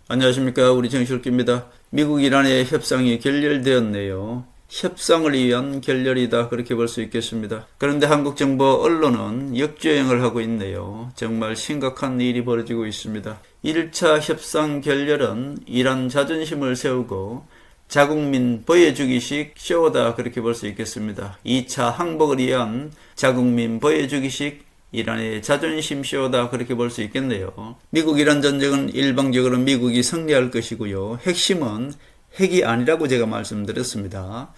안녕하십니까. 우리 정실기입니다. 미국 이란의 협상이 결렬되었네요. 협상을 위한 결렬이다, 그렇게 볼 수 있겠습니다. 그런데 한국 정부 언론은 역주행을 하고 있네요. 정말 심각한 일이 벌어지고 있습니다. 1차 협상 결렬은 이란 자존심을 세우고 자국민 보여주기식 쇼다, 그렇게 볼 수 있겠습니다. 2차 항복을 위한 자국민 보여주기식 이란의 자존심 쇼다, 그렇게 볼 수 있겠네요. 미국 이란 전쟁은 일방적으로 미국이 승리할 것이고요. 핵심은 핵이 아니라고 제가 말씀드렸습니다.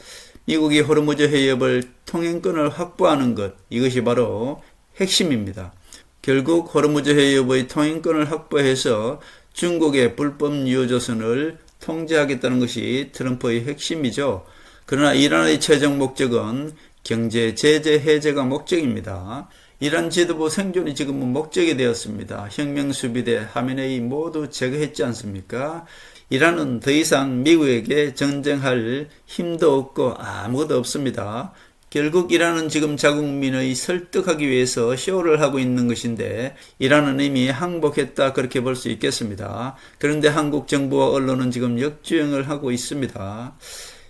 미국이 호르무즈 해협을 통행권을 확보하는 것, 이것이 바로 핵심입니다. 결국 호르무즈 해협의 통행권을 확보해서 중국의 불법 유조선을 통제하겠다는 것이 트럼프의 핵심이죠. 그러나 이란의 최종 목적은 경제 제재 해제가 목적입니다. 이란 지도부 생존이 지금은 목적이 되었습니다. 혁명수비대 하메네이 모두 제거했지 않습니까? 이란은 더 이상 미국에게 전쟁할 힘도 없고 아무것도 없습니다. 결국 이란은 지금 자국민의 설득하기 위해서 쇼를 하고 있는 것인데, 이란은 이미 항복했다, 그렇게 볼 수 있겠습니다. 그런데 한국 정부와 언론은 지금 역주행을 하고 있습니다.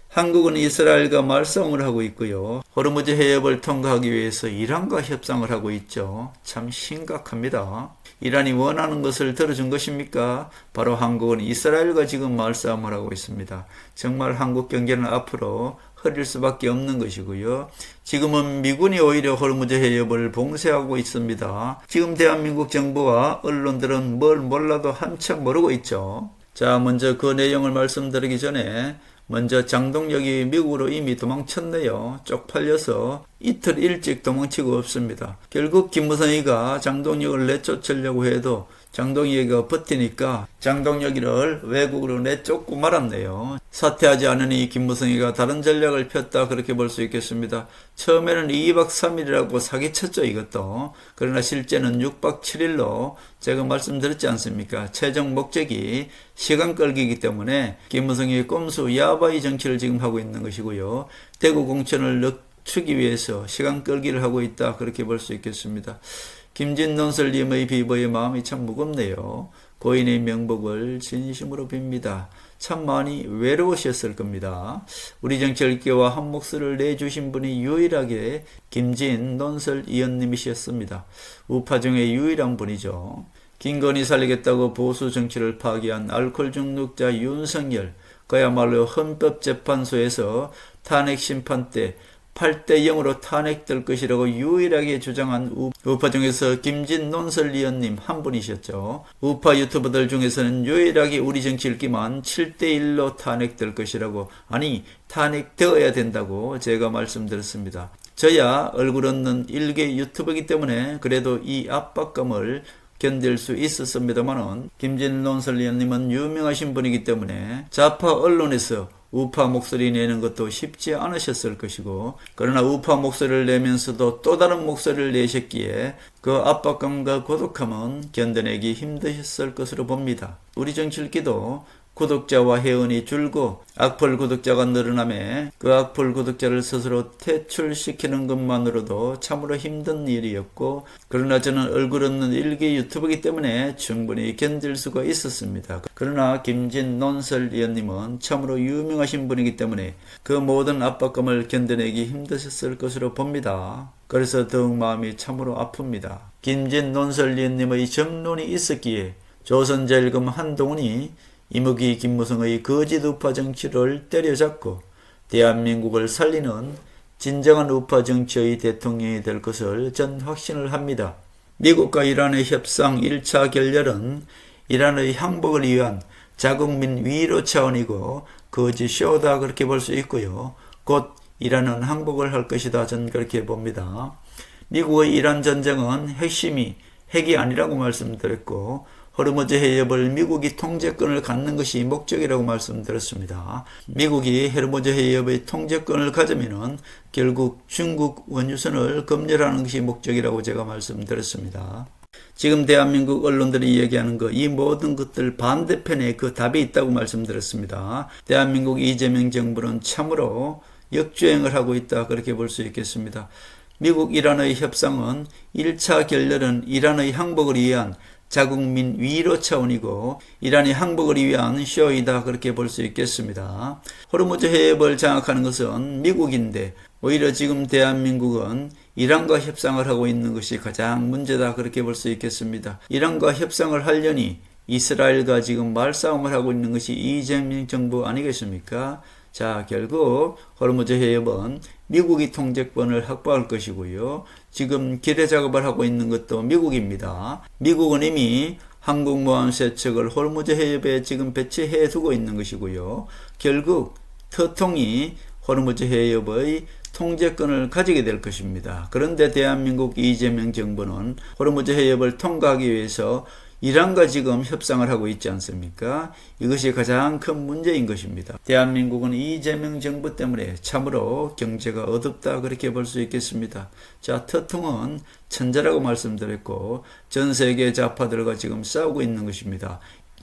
한국은 이스라엘과 말싸움을 하고 있고요. 호르무즈 해협을 통과하기 위해서 이란과 협상을 하고 있죠. 참 심각합니다. 이란이 원하는 것을 들어준 것입니까? 바로 한국은 이스라엘과 지금 말싸움을 하고 있습니다. 정말 한국 경제는 앞으로 흐릴 수밖에 없는 것이고요. 지금은 미군이 오히려 호르무즈 해협을 봉쇄하고 있습니다. 지금 대한민국 정부와 언론들은 뭘 몰라도 한참 모르고 있죠. 자, 먼저 그 내용을 말씀드리기 전에 먼저 장동혁이 미국으로 이미 도망쳤네요. 쪽팔려서 이틀 일찍 도망치고 없습니다. 결국 김무성이가 장동혁을 내쫓으려고 해도 장동혁이가 버티니까 장동혁이를 외국으로 내쫓고 말았네요. 사퇴하지 않으니 김무성이가 다른 전략을 폈다, 그렇게 볼 수 있겠습니다. 처음에는 2박 3일이라고 사기쳤죠, 이것도. 그러나 실제는 6박 7일로 제가 말씀드렸지 않습니까? 최종 목적이 시간 끌기이기 때문에 김무성이 꼼수 야바이 정치를 지금 하고 있는 것이고요. 대구 공천을 늦추기 위해서 시간 끌기를 하고 있다, 그렇게 볼 수 있겠습니다. 김진논설님의 비보의 마음이 참 무겁네요. 고인의 명복을 진심으로 빕니다. 참 많이 외로우셨을 겁니다. 우리 정치열기와 한 목소리를 내주신 분이 유일하게 김진논설 의원님이셨습니다. 우파 중에 유일한 분이죠. 김건희 살리겠다고 보수 정치를 파기한 알코올 중독자 윤석열, 그야말로 헌법재판소에서 탄핵 심판 때 8대 0으로 탄핵될 것이라고 유일하게 주장한 우파 중에서 김진논설 의원님 한 분이셨죠. 우파 유튜버들 중에서는 유일하게 우리 정치 읽기만 7대 1로 탄핵될 것이라고, 아니 탄핵되어야 된다고 제가 말씀드렸습니다. 저야 얼굴 없는 일개 유튜버이기 때문에 그래도 이 압박감을 견딜 수 있었습니다만은, 김진논설 의원님은 유명하신 분이기 때문에 좌파 언론에서 우파 목소리 내는 것도 쉽지 않으셨을 것이고, 그러나 우파 목소리를 내면서도 또 다른 목소리를 내셨기에 그 압박감과 고독함은 견뎌내기 힘드셨을 것으로 봅니다. 우리 정치일기도 구독자와 회원이 줄고 악플 구독자가 늘어나며 그 악플 구독자를 스스로 퇴출시키는 것만으로도 참으로 힘든 일이었고, 그러나 저는 얼굴 없는 일개 유튜버이기 때문에 충분히 견딜 수가 있었습니다. 그러나 김진논설 의원님은 참으로 유명하신 분이기 때문에 그 모든 압박감을 견뎌내기 힘드셨을 것으로 봅니다. 그래서 더욱 마음이 참으로 아픕니다. 김진논설 의원님의 정론이 있었기에 조선제일금 한동훈이 이무기 김무성의 거짓 우파 정치를 때려잡고 대한민국을 살리는 진정한 우파 정치의 대통령이 될 것을 전 확신을 합니다. 미국과 이란의 협상 1차 결렬은 이란의 항복을 위한 자국민 위로 차원이고 거짓 쇼다, 그렇게 볼 수 있고요. 곧 이란은 항복을 할 것이다, 전 그렇게 봅니다. 미국의 이란 전쟁은 핵심이 핵이 아니라고 말씀드렸고, 호르무즈 해협을 미국이 통제권을 갖는 것이 목적이라고 말씀드렸습니다. 미국이 호르무즈 해협의 통제권을 가지면은 결국 중국 원유선을 검열하는 것이 목적이라고 제가 말씀드렸습니다. 지금 대한민국 언론들이 얘기하는 이 모든 것들 반대편에 그 답이 있다고 말씀드렸습니다. 대한민국 이재명 정부는 참으로 역주행을 하고 있다, 그렇게 볼 수 있겠습니다. 미국 이란의 협상은 1차 결렬은 이란의 항복을 위한 자국민 위로 차원이고 이란이 항복을 위한 쇼이다 그렇게 볼 수 있겠습니다. 호르무즈 해협을 장악하는 것은 미국인데 오히려 지금 대한민국은 이란과 협상을 하고 있는 것이 가장 문제다 그렇게 볼 수 있겠습니다. 이란과 협상을 하려니 이스라엘과 지금 말싸움을 하고 있는 것이 이재명 정부 아니겠습니까? 자, 결국 호르무즈 해협은 미국이 통제권을 확보할 것이고요. 지금 기대 작업을 하고 있는 것도 미국입니다. 미국은 이미 항공모함 세척을 호르무즈 해협에 지금 배치해 두고 있는 것이고요. 결국 터통이 호르무즈 해협의 통제권을 가지게 될 것입니다. 그런데 대한민국 이재명 정부는 호르무즈 해협을 통과하기 위해서 이란과 지금 협상을 하고 있지 않습니까? 이것이 가장 큰 문제인 것입니다. 대한민국은 이재명 정부 때문에 참으로 경제가 어둡다 그렇게 볼 수 있겠습니다. 자, 터통은 천재라고 말씀드렸고 전 세계 좌파들과 지금 싸우고 있는 것입니다.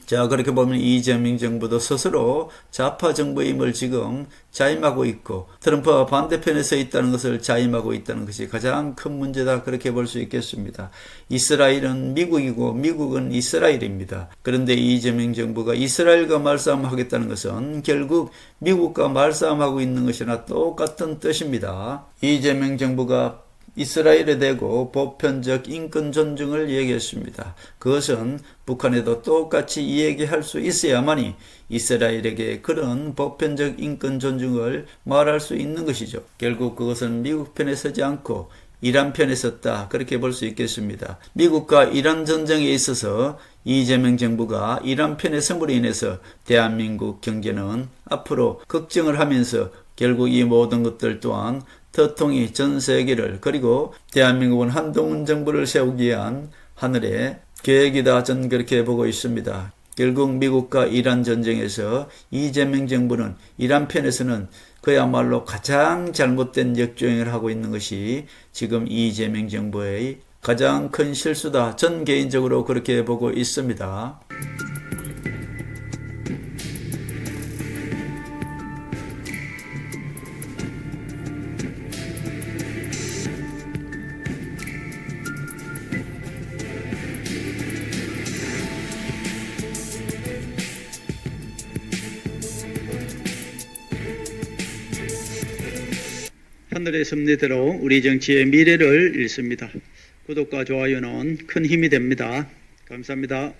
자, 그렇게 보면 이재명 정부도 스스로 좌파 정부임을 지금 자임하고 있고 트럼프와 반대편에 서 있다는 것을 자임하고 있다는 것이 가장 큰 문제다 그렇게 볼 수 있겠습니다. 이스라엘은 미국이고 미국은 이스라엘입니다. 그런데 이재명 정부가 이스라엘과 말싸움하겠다는 것은 결국 미국과 말싸움하고 있는 것이나 똑같은 뜻입니다. 이재명 정부가 이스라엘에 대고 보편적 인권 존중을 얘기했습니다. 그것은 북한에도 똑같이 이야기할 수 있어야만이 이스라엘에게 그런 보편적 인권 존중을 말할 수 있는 것이죠. 결국 그것은 미국 편에 서지 않고 이란 편에 섰다 그렇게 볼 수 있겠습니다. 미국과 이란 전쟁에 있어서 이재명 정부가 이란 편에 섬으로 인해서 대한민국 경제는 앞으로 걱정을 하면서 결국 이 모든 것들 또한 터통이 전 세계를 그리고 대한민국은 한동훈 정부를 세우기 위한 하늘의 계획이다 저는 그렇게 보고 있습니다. 결국 미국과 이란 전쟁에서 이재명 정부는 이란 편에서는 그야말로 가장 잘못된 역주행을 하고 있는 것이 지금 이재명 정부의 가장 큰 실수다. 전 개인적으로 그렇게 보고 있습니다. 하늘의 섭리대로 우리 정치의 미래를 읽습니다. 구독과 좋아요는 큰 힘이 됩니다. 감사합니다.